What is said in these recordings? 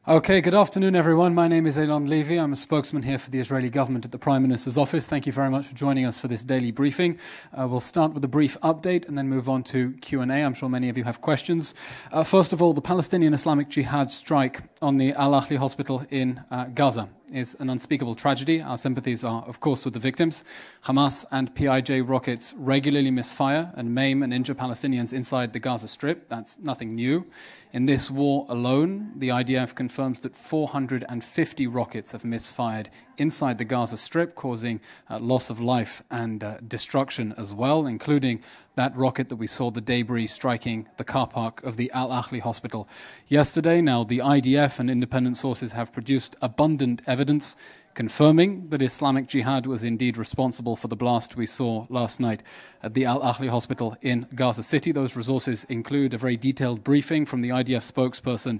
Okay, good afternoon, everyone. My name is Elon Levy. I'm a spokesman here for the Israeli government at the Prime Minister's office. Thank you very much for joining us for this daily briefing. We'll start with a brief update and then move on to Q&A. I'm sure many of you have questions. First of all, the Palestinian Islamic Jihad strike on the Al-Ahli Hospital in Gaza is an unspeakable tragedy. Our sympathies are, of course, with the victims. Hamas and PIJ rockets regularly misfire and maim and injure Palestinians inside the Gaza Strip. That's nothing new. In this war alone, the IDF confirms that 450 rockets have misfired inside the Gaza Strip, causing loss of life and destruction as well, including that rocket that we saw the debris striking the car park of the Al-Ahli Hospital yesterday. Now, the IDF and independent sources have produced abundant evidence confirming that Islamic Jihad was indeed responsible for the blast we saw last night at the Al-Ahli Hospital in Gaza City. Those resources include a very detailed briefing from the IDF spokesperson,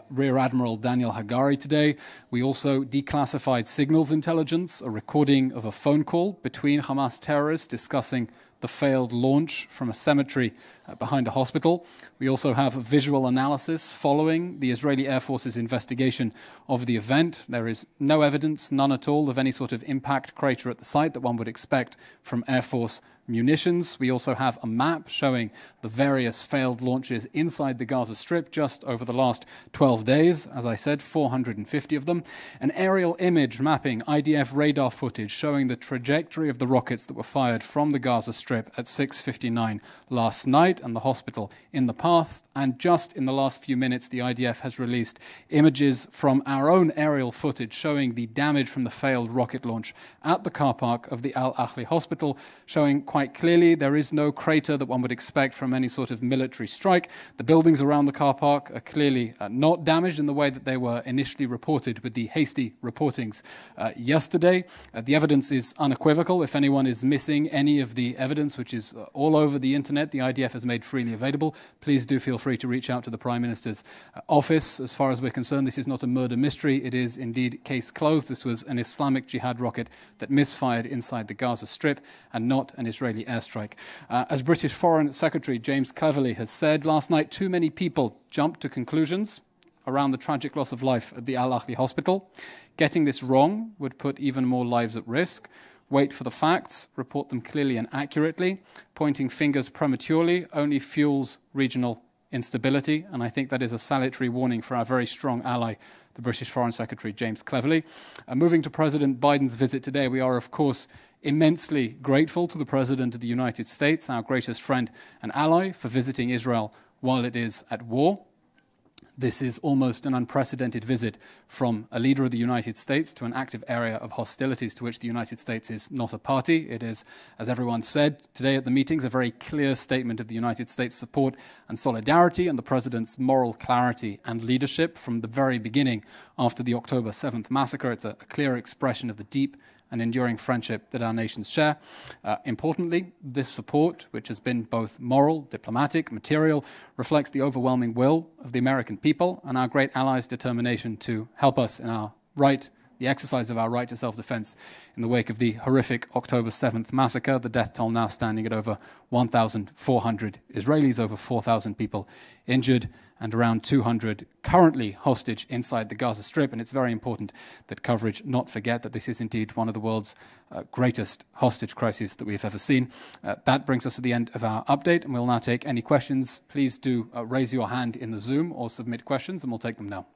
Rear Admiral Daniel Hagari today. We also declassified signals intelligence, a recording of a phone call between Hamas terrorists discussing the failed launch from a cemetery behind a hospital. We also have a visual analysis following the Israeli Air Force's investigation of the event. There is no evidence, none at all, of any sort of impact crater at the site that one would expect from Air Force munitions. We also have a map showing the various failed launches inside the Gaza Strip just over the last 12 days. As I said, 450 of them. An aerial image mapping IDF radar footage showing the trajectory of the rockets that were fired from the Gaza Strip at 6:59 last night and the hospital in the path. And just in the last few minutes, the IDF has released images from our own aerial footage showing the damage from the failed rocket launch at the car park of the Al-Ahli Hospital, showing quite clearly there is no crater that one would expect from any sort of military strike. The buildings around the car park are clearly not damaged in the way that they were initially reported with the hasty reportings yesterday. The evidence is unequivocal. If anyone is missing any of the evidence, which is all over the internet, the IDF has made freely available, please do feel free to reach out to the Prime Minister's office. As far as we're concerned, this is not a murder mystery. It is indeed case closed. This was an Islamic Jihad rocket that misfired inside the Gaza Strip and not an Israeli airstrike. As British Foreign Secretary James Cleverly has said last night, too many people jumped to conclusions around the tragic loss of life at the Al-Ahli Hospital. Getting this wrong would put even more lives at risk. Wait for the facts, report them clearly and accurately. Pointing fingers prematurely only fuels regional instability, and I think that is a salutary warning for our very strong ally, the British Foreign Secretary James Cleverly. Moving to President Biden's visit today, we are, of course, immensely grateful to the President of the United States, our greatest friend and ally, for visiting Israel while it is at war. This is almost an unprecedented visit from a leader of the United States to an active area of hostilities to which the United States is not a party. It is, as everyone said today at the meetings, a very clear statement of the United States' support and solidarity and the President's moral clarity and leadership from the very beginning after the October 7th massacre. It's a clear expression of the deep and enduring friendship that our nations share. Importantly, this support, which has been both moral, diplomatic, material, reflects the overwhelming will of the American people and our great allies' determination to help us in our right, the exercise of our right to self-defense in the wake of the horrific October 7th massacre, the death toll now standing at over 1,400 Israelis, over 4,000 people injured, and around 200 currently hostage inside the Gaza Strip. And it's very important that coverage not forget that this is indeed one of the world's greatest hostage crises that we've ever seen. That brings us to the end of our update, and we'll now take any questions. Please do raise your hand in the Zoom or submit questions, and we'll take them now.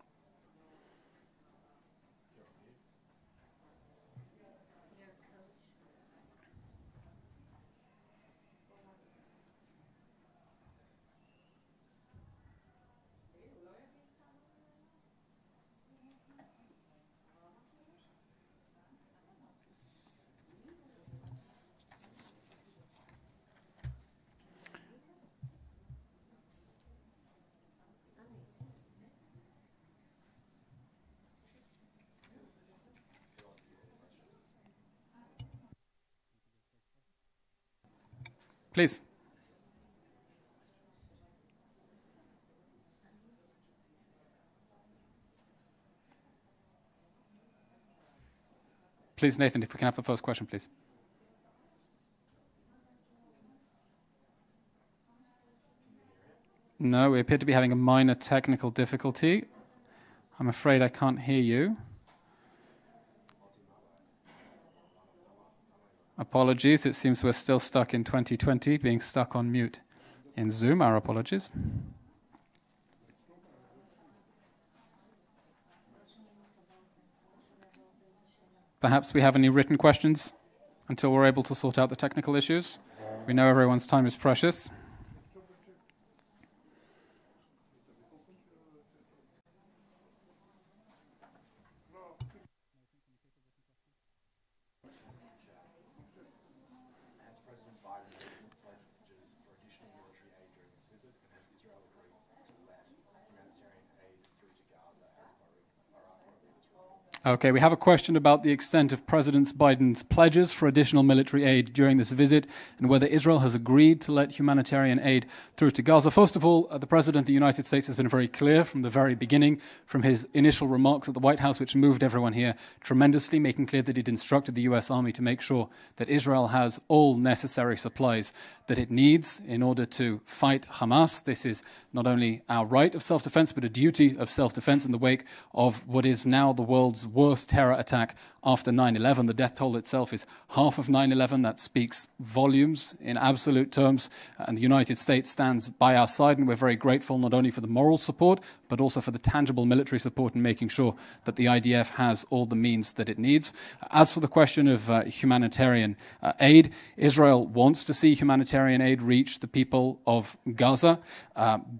Please. Please, Nathan, if we can have the first question, please. No, we appear to be having a minor technical difficulty. I'm afraid I can't hear you. Apologies, it seems we're still stuck in 2020, being stuck on mute in Zoom. Our apologies. Perhaps we have any written questions until we're able to sort out the technical issues. We know everyone's time is precious. Okay, we have a question about the extent of President Biden's pledges for additional military aid during this visit and whether Israel has agreed to let humanitarian aid through to Gaza. First of all, the President of the United States has been very clear from the very beginning, from his initial remarks at the White House, which moved everyone here tremendously, making clear that he'd instructed the U.S. Army to make sure that Israel has all necessary supplies that it needs in order to fight Hamas. This is not only our right of self-defense, but a duty of self-defense in the wake of what is now the world's worst terror attack after 9/11. The death toll itself is half of 9/11. That speaks volumes in absolute terms. And the United States stands by our side, and we're very grateful not only for the moral support, but also for the tangible military support in making sure that the IDF has all the means that it needs. As for the question of humanitarian aid, Israel wants to see humanitarian aid reach the people of Gaza,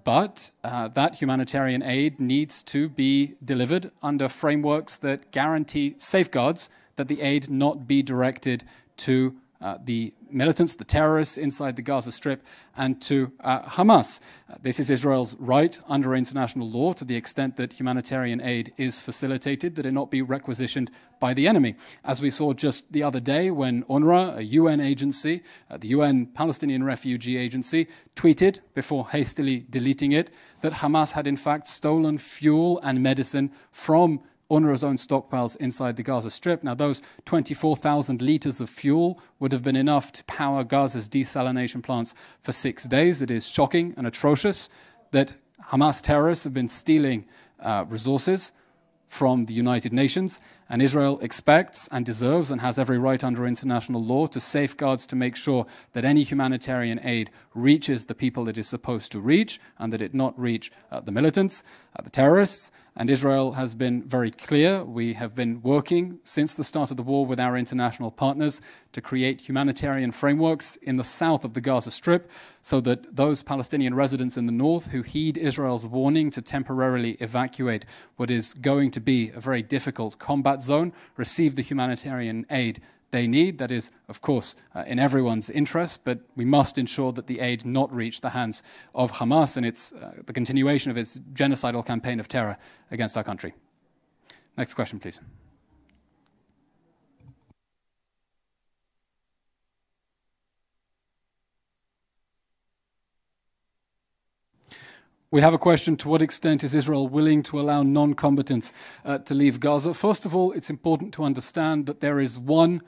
but that humanitarian aid needs to be delivered under frameworks that guarantee safeguards that the aid not be directed to the militants, the terrorists inside the Gaza Strip, and to Hamas. This is Israel's right under international law to the extent that humanitarian aid is facilitated, that it not be requisitioned by the enemy. As we saw just the other day when UNRWA, a UN agency, the UN Palestinian Refugee Agency, tweeted, before hastily deleting it, that Hamas had in fact stolen fuel and medicine from UNRWA's own stockpiles inside the Gaza Strip. Now, those 24,000 litres of fuel would have been enough to power Gaza's desalination plants for 6 days. It is shocking and atrocious that Hamas terrorists have been stealing resources from the United Nations, and Israel expects and deserves and has every right under international law to safeguards to make sure that any humanitarian aid reaches the people it is supposed to reach and that it not reach the militants, the terrorists. And Israel has been very clear. We have been working since the start of the war with our international partners to create humanitarian frameworks in the south of the Gaza Strip so that those Palestinian residents in the north who heed Israel's warning to temporarily evacuate what is going to be a very difficult combat zone receive the humanitarian aid they need. That is, of course, in everyone's interest, but we must ensure that the aid not reach the hands of Hamas and its the continuation of its genocidal campaign of terror against our country. Next question, please. We have a question: to what extent is Israel willing to allow non-combatants to leave Gaza? First of all, it's important to understand that there is one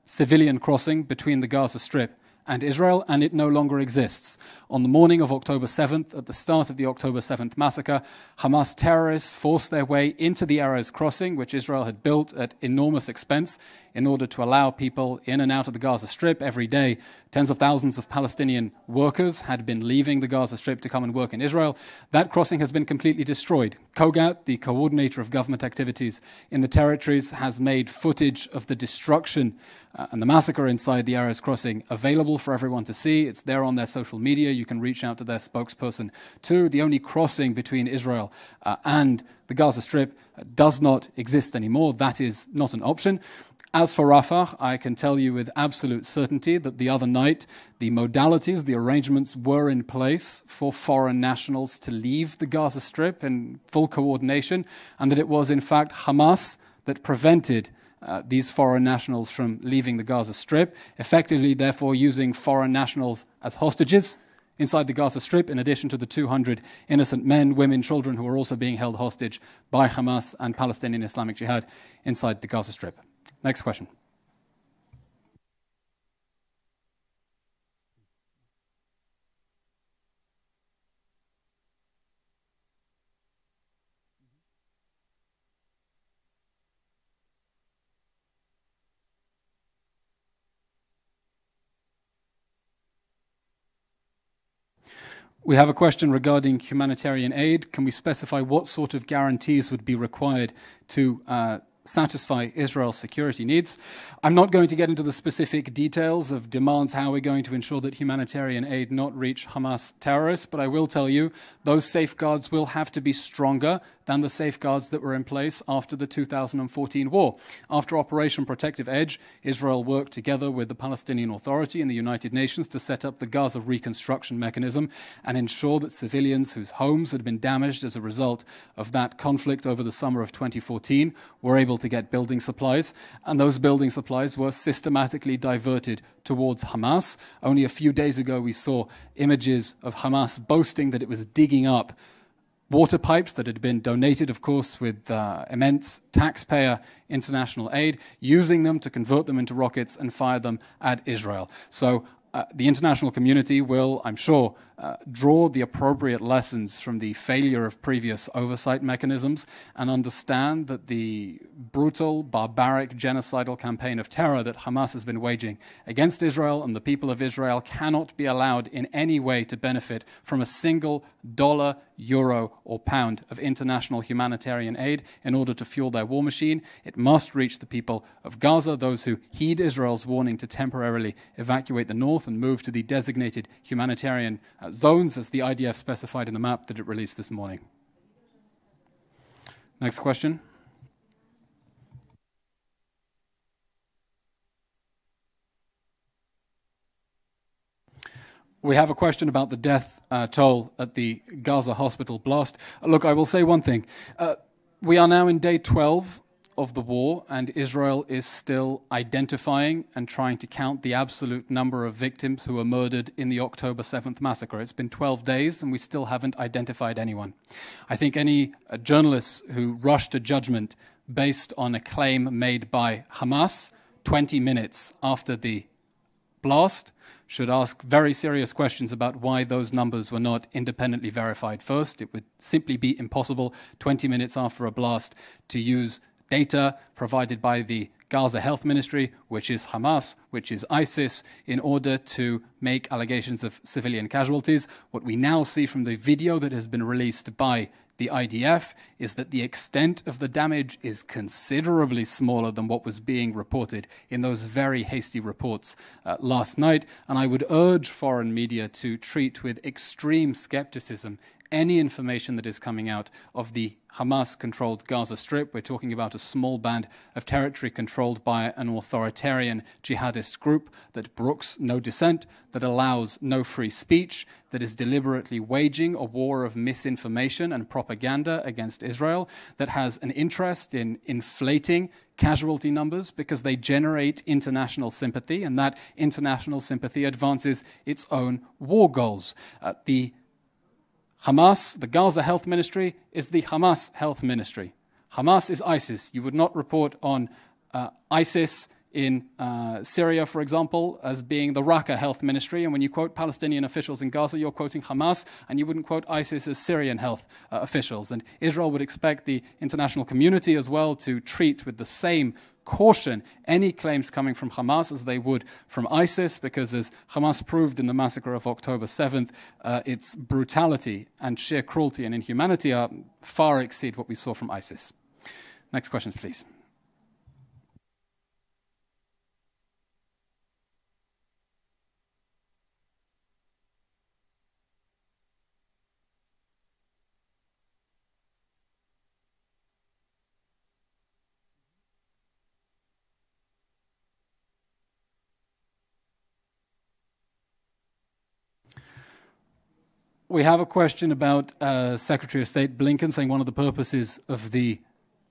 civilian crossing between the Gaza Strip and Israel, and it no longer exists. On the morning of October 7th, at the start of the October 7th massacre, Hamas terrorists forced their way into the Erez crossing, which Israel had built at enormous expense in order to allow people in and out of the Gaza Strip every day. Tens of thousands of Palestinian workers had been leaving the Gaza Strip to come and work in Israel. That crossing has been completely destroyed. COGAT, the coordinator of government activities in the territories, has made footage of the destruction and the massacre inside the Erez crossing available for everyone to see. It's there on their social media. You can reach out to their spokesperson too. The only crossing between Israel and the Gaza Strip does not exist anymore. That is not an option. As for Rafah, I can tell you with absolute certainty that the other night, the modalities, the arrangements were in place for foreign nationals to leave the Gaza Strip in full coordination, and that it was in fact Hamas that prevented these foreign nationals from leaving the Gaza Strip, effectively therefore using foreign nationals as hostages inside the Gaza Strip, in addition to the 200 innocent men, women, children who are also being held hostage by Hamas and Palestinian Islamic Jihad inside the Gaza Strip. Next question. We have a question regarding humanitarian aid. Can we specify what sort of guarantees would be required to satisfy Israel's security needs? I'm not going to get into the specific details of demands, how we're going to ensure that humanitarian aid not reach Hamas terrorists, but I will tell you those safeguards will have to be stronger than the safeguards that were in place after the 2014 war. After Operation Protective Edge, Israel worked together with the Palestinian Authority and the United Nations to set up the Gaza reconstruction mechanism and ensure that civilians whose homes had been damaged as a result of that conflict over the summer of 2014 were able to get building supplies, and those building supplies were systematically diverted towards Hamas. Only a few days ago we saw images of Hamas boasting that it was digging up water pipes that had been donated, of course, with immense taxpayer international aid, using them to convert them into rockets and fire them at Israel. So the international community will, I'm sure, draw the appropriate lessons from the failure of previous oversight mechanisms and understand that the brutal, barbaric, genocidal campaign of terror that Hamas has been waging against Israel and the people of Israel cannot be allowed in any way to benefit from a single dollar, euro, or pound of international humanitarian aid in order to fuel their war machine. It must reach the people of Gaza, those who heed Israel's warning to temporarily evacuate the north and move to the designated humanitarian zones as the IDF specified in the map that it released this morning. Next question. We have a question about the death toll at the Gaza Hospital blast. Look, I will say one thing. We are now in day 12 of the war, and Israel is still identifying and trying to count the absolute number of victims who were murdered in the October 7th massacre. It's been 12 days, and we still haven't identified anyone. I think any journalists who rush to judgment based on a claim made by Hamas 20 minutes after the blast should ask very serious questions about why those numbers were not independently verified first. It would simply be impossible 20 minutes after a blast to use data provided by the Gaza Health Ministry, which is Hamas, which is ISIS, in order to make allegations of civilian casualties. What we now see from the video that has been released by the IDF is that the extent of the damage is considerably smaller than what was being reported in those very hasty reports last night. And I would urge foreign media to treat with extreme skepticism any information that is coming out of the Hamas-controlled Gaza Strip. We're talking about a small band of territory controlled by an authoritarian jihadist group that brooks no dissent, that allows no free speech, that is deliberately waging a war of misinformation and propaganda against Israel, that has an interest in inflating casualty numbers because they generate international sympathy, and that international sympathy advances its own war goals. The Hamas, the Gaza Health Ministry, is the Hamas Health Ministry. Hamas is ISIS. You would not report on ISIS in Syria, for example, as being the Raqqa Health Ministry. And when you quote Palestinian officials in Gaza, you're quoting Hamas, and you wouldn't quote ISIS as Syrian health officials. And Israel would expect the international community as well to treat with the same caution any claims coming from Hamas as they would from ISIS, because as Hamas proved in the massacre of October 7th, its brutality and sheer cruelty and inhumanity far exceed what we saw from ISIS. Next question, please. We have a question about Secretary of State Blinken saying one of the purposes of the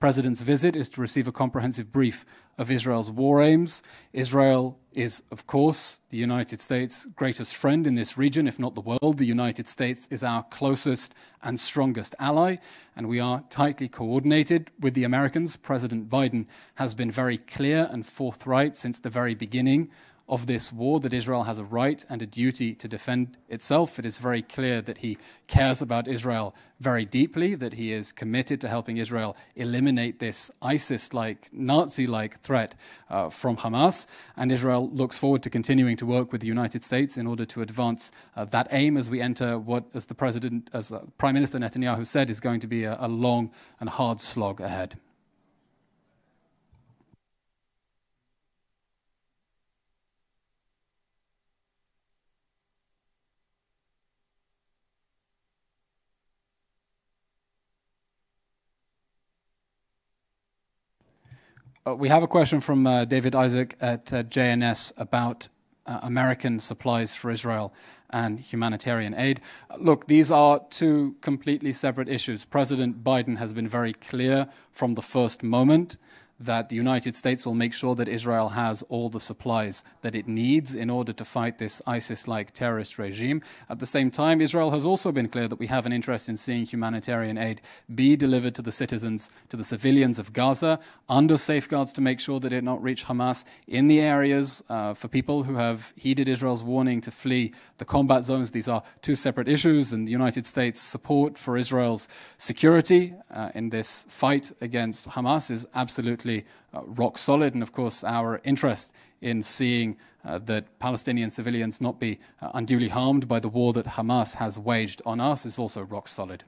president's visit is to receive a comprehensive brief of Israel's war aims. Israel is, of course, the United States' greatest friend in this region, if not the world. The United States is our closest and strongest ally, and we are tightly coordinated with the Americans. President Biden has been very clear and forthright since the very beginning of this war, that Israel has a right and a duty to defend itself. It is very clear that he cares about Israel very deeply, that he is committed to helping Israel eliminate this ISIS-like, Nazi-like threat from Hamas. And Israel looks forward to continuing to work with the United States in order to advance that aim as we enter what, as Prime Minister Netanyahu said, is going to be a long and hard slog ahead. We have a question from David Isaac at JNS about American supplies for Israel and humanitarian aid. Look, these are two completely separate issues. President Biden has been very clear from the first moment that the United States will make sure that Israel has all the supplies that it needs in order to fight this ISIS-like terrorist regime. At the same time, Israel has also been clear that we have an interest in seeing humanitarian aid be delivered to the citizens, to the civilians of Gaza, under safeguards to make sure that it not reach Hamas in the areas for people who have heeded Israel's warning to flee the combat zones. These are two separate issues, and the United States' support for Israel's security in this fight against Hamas is absolutely rock solid. And of course, our interest in seeing that Palestinian civilians not be unduly harmed by the war that Hamas has waged on us is also rock solid.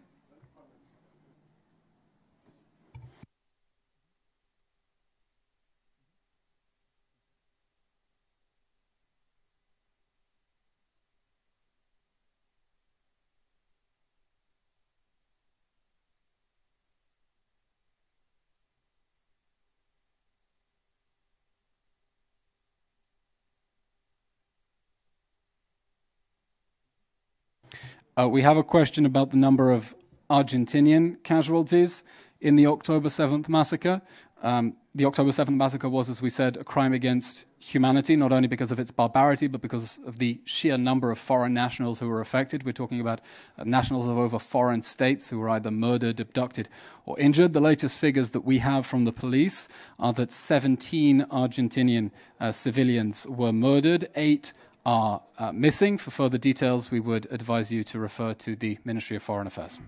We have a question about the number of Argentinian casualties in the October 7th massacre. The October 7th massacre was, as we said, a crime against humanity, not only because of its barbarity, but because of the sheer number of foreign nationals who were affected. We're talking about nationals of over foreign states who were either murdered, abducted, or injured. The latest figures that we have from the police are that 17 Argentinian civilians were murdered, 8 are missing. For further details, we would advise you to refer to the Ministry of Foreign Affairs.